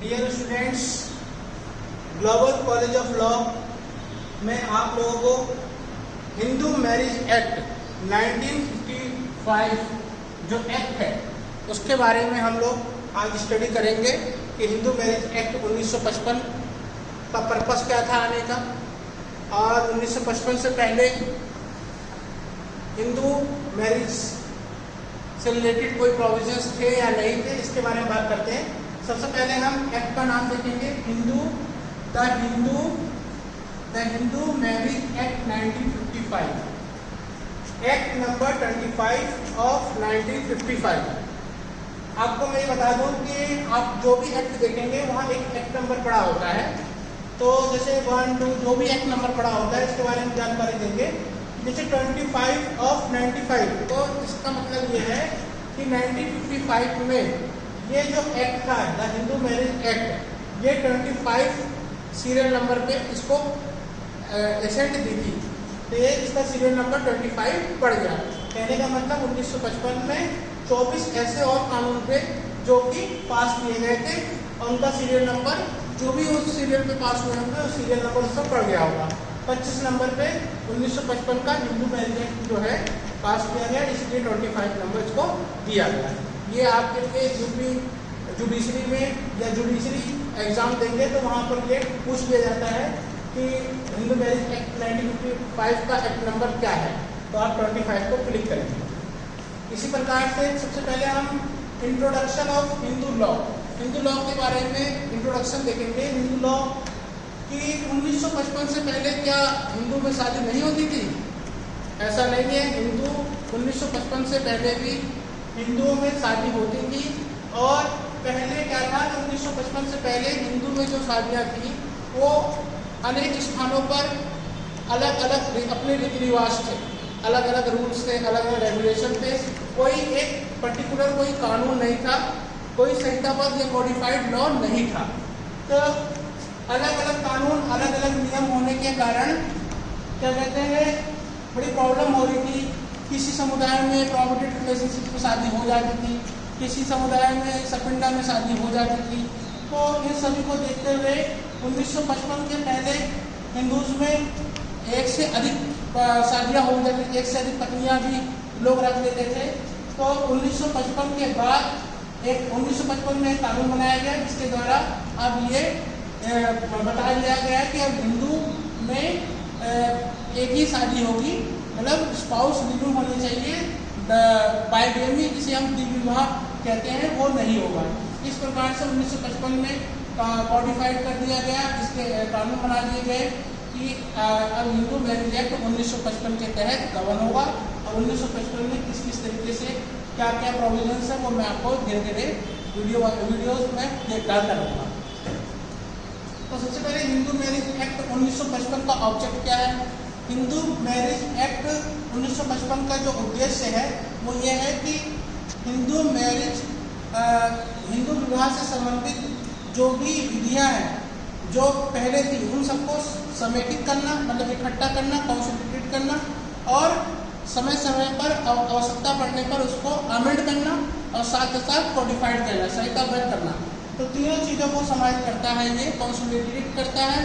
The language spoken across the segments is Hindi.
Dear students, global college of law में आप लोगों को हिंदू मैरिज एक्ट 1955 जो एक्ट है उसके बारे में हम लोग आज स्टडी करेंगे कि हिंदू मैरिज एक्ट 1955 का पर्पस क्या था आने का, और 1955 से पहले हिंदू मैरिज से रिलेटेड कोई प्रोविजंस थे या नहीं थे, इसके बारे में बात करते हैं। सबसे पहले हम एक्ट का नाम देखेंगे, the Hindu marriage act 1955, act number 25 of 1955। आपको मैं ये बता दूं कि आप जो भी एक्ट देखेंगे वहाँ एक एक्ट नंबर पड़ा होता है, तो जैसे 1, 2 जो भी एक्ट नंबर पड़ा होता है इसके बारे में जानकारी देंगे। जैसे 25 ऑफ 95, तो इसका मतलब ये है कि 1955 में ये जो एक्ट था, द हिंदू मैरिज एक्ट, ये 25 सीरियल नंबर पे इसको एसेंट दी थी, तो ये इसका सीरियल नंबर 25 पड़ गया। कहने का मतलब 1955 में 24 ऐसे और कानून थे जो कि पास किए गए थे, और उनका सीरियल नंबर जो भी उस सीरियल पे पास हुए होंगे उस सीरियल नंबर उसका पड़ गया होगा। 25 नंबर पे 1955 का हिंदू मैरिज एक्ट जो है पास किया गया, इसलिए 25 नंबर इसको दिया गया। ये आपके लिए जुडिशरी में या जुडिशरी एग्जाम देंगे तो वहाँ पर ये पूछ लिया जाता है कि हिंदू मैरिज एक्ट 1955 का एक्ट नंबर क्या है, तो आप 25 को क्लिक करेंगे। इसी प्रकार से सबसे पहले हम इंट्रोडक्शन ऑफ हिंदू लॉ के बारे में इंट्रोडक्शन देखेंगे। हिंदू लॉ कि 1955 से पहले क्या हिंदू में शादी नहीं होती थी? ऐसा नहीं है। हिंदू 1955 से पहले भी हिंदुओं में शादी होती थी, और पहले क्या था कि 1955 से पहले हिंदू में जो शादियाँ थी वो अनेक स्थानों पर अलग अलग अपने रीति रिवाज थे, अलग अलग रूल्स थे, अलग अलग रेगुलेशन थे। कोई एक पर्टिकुलर कोई कानून नहीं था, कोई संहिताबद्ध या कोडिफाइड लॉ नहीं था। तो अलग अलग कानून, अलग अलग नियम होने के कारण क्या कहते हैं, बड़ी प्रॉब्लम हो रही थी। किसी समुदाय में प्रोहिबिटेड रिलेशनशिप में शादी हो जाती थी, किसी समुदाय में सपिंडा में शादी हो जाती थी। तो इन सभी को देखते हुए 1955 के पहले हिंदूज में एक से अधिक शादियाँ हो जाती थी, एक से अधिक पत्नियाँ भी लोग रख लेते थे। तो 1955 के बाद 1955 में एक कानून बनाया गया जिसके द्वारा अब ये बता दिया गया कि अब हिंदू में एक ही शादी होगी, मतलब स्पाउस लिविंग होनी चाहिए, बाइगेमी जिसे हम द्विविवाह विवाह कहते हैं वो नहीं होगा। इस प्रकार से 1955 में कॉडिफाइड कर दिया गया, इसके कानून बना दिए गए कि अब हिंदू मैरिज एक्ट 1955 के तहत गवर्न होगा, और 1955 में किस किस तरीके से क्या क्या प्रोविजंस है वो मैं आपको धीरे धीरे वीडियोज में डालता रहूँगा। तो सबसे पहले हिंदू मैरिज एक्ट 1955 का ऑब्जेक्ट क्या है? हिंदू मैरिज एक्ट 1955 का जो उद्देश्य है वो ये है कि हिंदू मैरिज हिंदू विवाह से संबंधित जो भी विधियाँ हैं जो पहले थी उन सबको समेकित करना, मतलब इकट्ठा करना, कंसोलिडेट करना, और समय समय पर आवश्यकता पड़ने पर उसको अमेंड करना, और साथ ही साथ कोडिफाइड करना, संहिताबद्ध करना। तो तीनों चीज़ों को समाहित करता है, ये कंसोलिडेट करता है,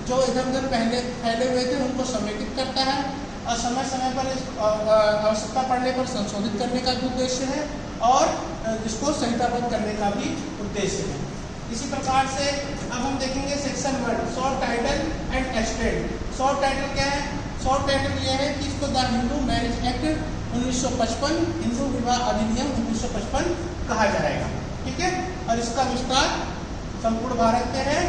जो इधर उधर पहले फैले हुए थे उनको समेकित करता है, और समय समय पर आवश्यकता पड़ने पर संशोधित करने का भी उद्देश्य है, और इसको संहिताबद्ध करने का भी उद्देश्य है। इसी प्रकार से अब हम देखेंगे section 1, short title and extend. Short title क्या है? शॉर्ट टाइटल यह है कि इसको the Hindu marriage act 1955, Hindu विवाह अधिनियम 1955 कहा जाएगा, ठीक है। और इसका विस्तार संपूर्ण भारत में है,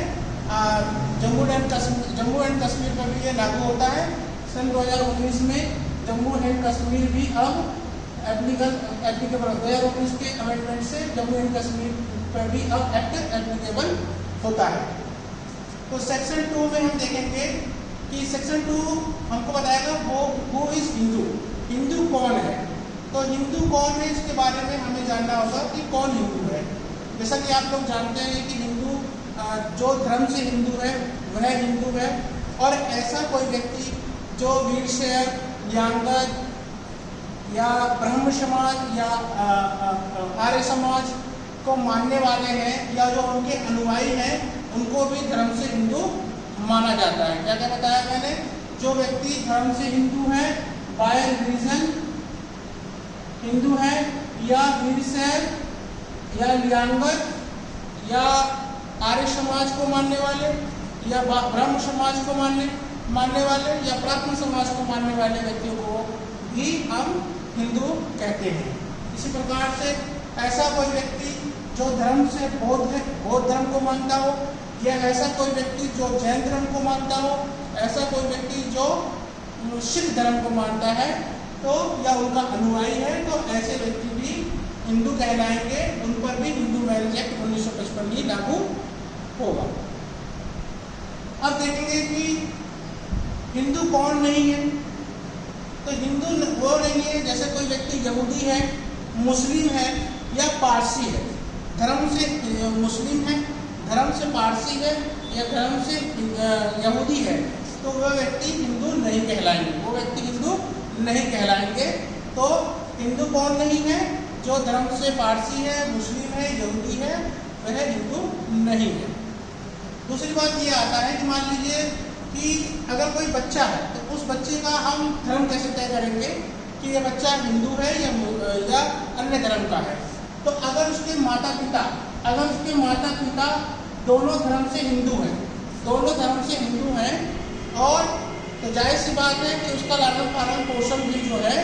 जम्मू एंड कश्मीर पर भी ये लागू होता है। सन 2019 में जम्मू एंड कश्मीर भी अब एप्लीकेबल 2019 के अमेंडमेंट से जम्मू एंड कश्मीर पर भी अब एक्ट एप्लीकेबल होता है। तो सेक्शन 2 में हम देखेंगे कि सेक्शन 2 हमको बताएगा वो इज हिंदू, हिंदू कौन है। तो हिंदू कौन है इसके बारे में हमें जानना होगा कि कौन हिंदू है। जैसा कि आप लोग जानते हैं कि हिंदू जो धर्म से हिंदू है वह हिंदू है, और ऐसा कोई व्यक्ति जो वीरशैव, यांगद या ब्रह्म समाज या आर्य समाज को मानने वाले हैं या जो उनके अनुयायी हैं उनको भी धर्म से हिंदू माना जाता है। क्या क्या बताया मैंने, जो व्यक्ति धर्म से हिंदू है, बाय रिलीजन हिंदू है, या वीरशैव या लियांगर या आर्य समाज को मानने वाले, या ब्रह्म समाज को मानने वाले, या प्रार्थना समाज को मानने वाले व्यक्तियों को भी हम हिंदू कहते हैं। इसी प्रकार से ऐसा कोई व्यक्ति जो धर्म से बौद्ध धर्म को मानता हो, या ऐसा कोई व्यक्ति जो जैन धर्म को मानता हो, ऐसा कोई व्यक्ति जो सिख धर्म को मानता है तो या उनका अनुयायी है, तो ऐसे व्यक्ति भी हिंदू कहलाएंगे। उन पर भी हिंदू मैरिज एक्ट 1955 ही लागू होगा। अब देखेंगे कि हिंदू कौन नहीं है। तो हिंदू वो नहीं है जैसे कोई व्यक्ति यहूदी है, मुस्लिम है या पारसी है। धर्म से मुस्लिम है, धर्म से पारसी है या धर्म से यहूदी है, तो वह व्यक्ति हिंदू नहीं कहलाएंगे, वो व्यक्ति हिंदू नहीं कहलाएंगे। तो हिंदू कौन नहीं है, जो धर्म से पारसी है, मुस्लिम है, यहूदी है, वह हिंदू नहीं है। दूसरी बात ये आता है कि मान लीजिए कि अगर कोई बच्चा है तो उस बच्चे का हम धर्म कैसे तय करेंगे कि ये बच्चा हिंदू है या अन्य धर्म का है। तो अगर उसके माता पिता दोनों धर्म से हिंदू हैं, और तो जाहिर सी बात है कि उसका लालन पालन पोषण भी जो है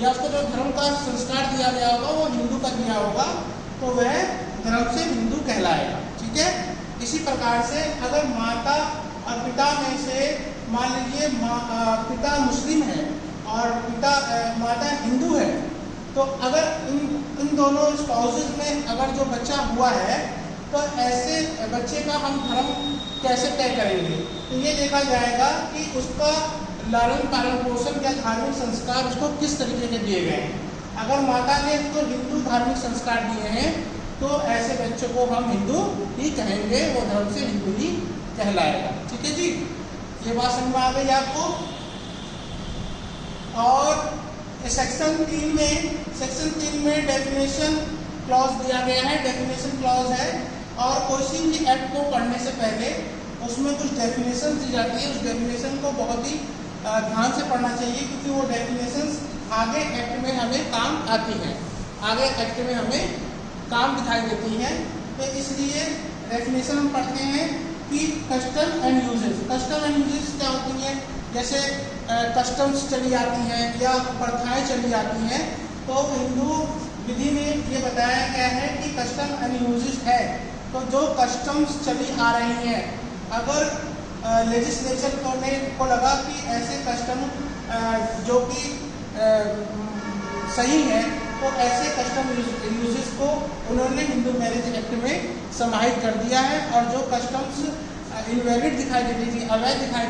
या उसको जो धर्म का संस्कार दिया गया होगा वो हिंदू का दिया होगा, तो वह धर्म से हिंदू कहलाएगा। ठीक है। इसी प्रकार से अगर माता और पिता में से मान लीजिए पिता मुस्लिम है और माता हिंदू है, तो अगर इन दोनों स्पाउसेस में अगर जो बच्चा हुआ है तो ऐसे बच्चे का हम धर्म कैसे तय करेंगे। तो ये देखा जाएगा कि उसका लालन पालन पोषण या धार्मिक संस्कार उसको किस तरीके के दिए गए हैं। अगर माता ने उसको हिंदू धार्मिक संस्कार दिए हैं तो ऐसे बच्चों को हम हिंदू ही कहेंगे, वो धर्म से हिंदू ही कहलाएगा। ठीक है जी, ये बात समझ में आ गई आपको। और सेक्शन 3 में डेफिनेशन क्लॉज दिया गया है, डेफिनेशन क्लॉज है, और कोई भी एक्ट को पढ़ने से पहले उसमें कुछ डेफिनेशन दी जाती है। उस डेफिनेशन को बहुत ही ध्यान से पढ़ना चाहिए, क्योंकि वो डेफिनेशंस आगे एक्ट में हमें काम आती हैं, आगे एक्ट में हमें काम दिखाई देती हैं। तो इसलिए डेफिनेशन हम पढ़ते हैं कि कस्टम एंड यूजेस क्या होती हैं। जैसे कस्टम्स चली आती हैं या प्रथाएं चली आती हैं, तो हिंदू विधि में ये बताया गया है कि कस्टम एंड यूजेस है। तो जो कस्टम्स चली आ रही हैं, अगर लेजिस्लेचर को लगा कि ऐसे कस्टम जो कि सही है, तो ऐसे कस्टम यूजेस को उन्होंने हिंदू मैरिज एक्ट में समाहित कर दिया है। और जो कस्टम्स इनवैलिड दिखाई देती थी, अवैध दिखाई